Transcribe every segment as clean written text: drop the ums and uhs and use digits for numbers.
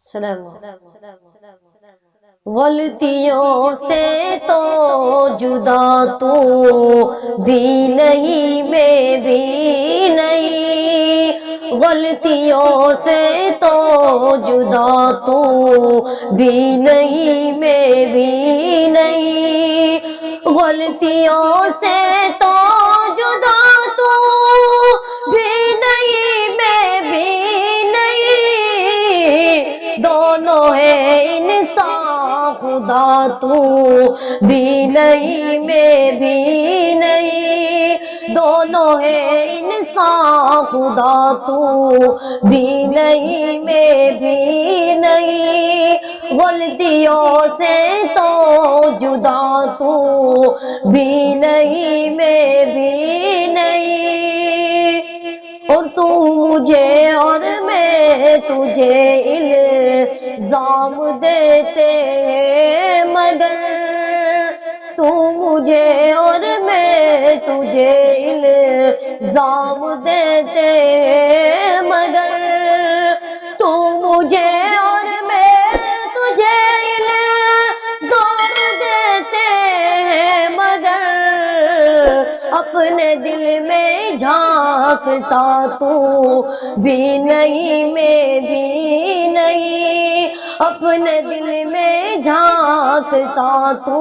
سلام غلطیوں سے تو جدا تو بھی نہیں، میں بھی نہیں، غلطیوں سے تو جدا تو بھی نہیں، میں بھی نہیں، غلطیوں سے تو جدا تو بھی نہیں، میں بھی نہیں، دونوں ہے انسان خدا تو بھی نہیں، میں بھی نہیں، دونوں ہے انسان خدا تو بھی نہیں، میں بھی نہیں، غلطیوں سے تو جدا تو بھی نہیں، میں بھی نہیں، اور تو مجھے اور میں تجھے الزام دیتے ہیں، مگر تو مجھے اور میں تجھے الزام دیتے ہیں، مگر تو مجھے اور میں تجھے الزام دیتے ہیں، مگر اپنے دل میں جھانکتا تو بھی نہیں، میں بھی نہیں، اپنے دل میں جھانکتا تو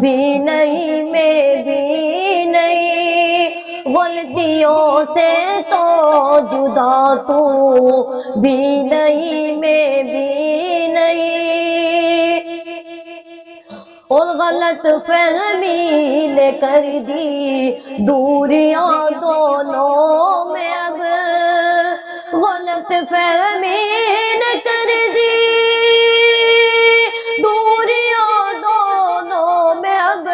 بھی نہیں، میں بھی نہیں، غلطیوں سے تو جدا تو بھی نہیں، میں بھی نہیں، اور غلط فہمی لے کر دی دوریاں دونوں میں، اب غلط فہمی لے کر دی دوریاں دونوں میں، اب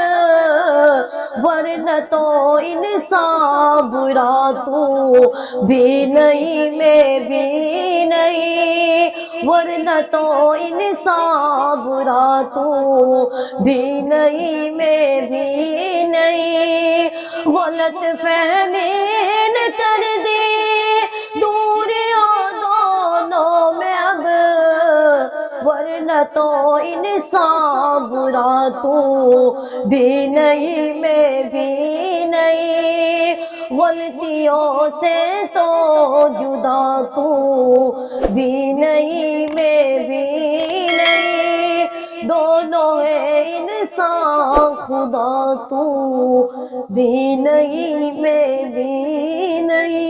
ورنہ تو انسان برا تو بھی نہیں، میں بھی نہیں، ورنہ تو انسان برا تو بھی نہیں، میں بھی نہیں، غلط فہمی نے کر دی دوریاں دونوں میں، اب ورنہ تو انسان برا تو بھی نہیں، میں بھی نہیں، غلطیوں سے تو جدا تو بھی نہیں، میں بھی نہیں، دونوں ہے انسان خدا تو بھی نہیں، میں بھی نہیں۔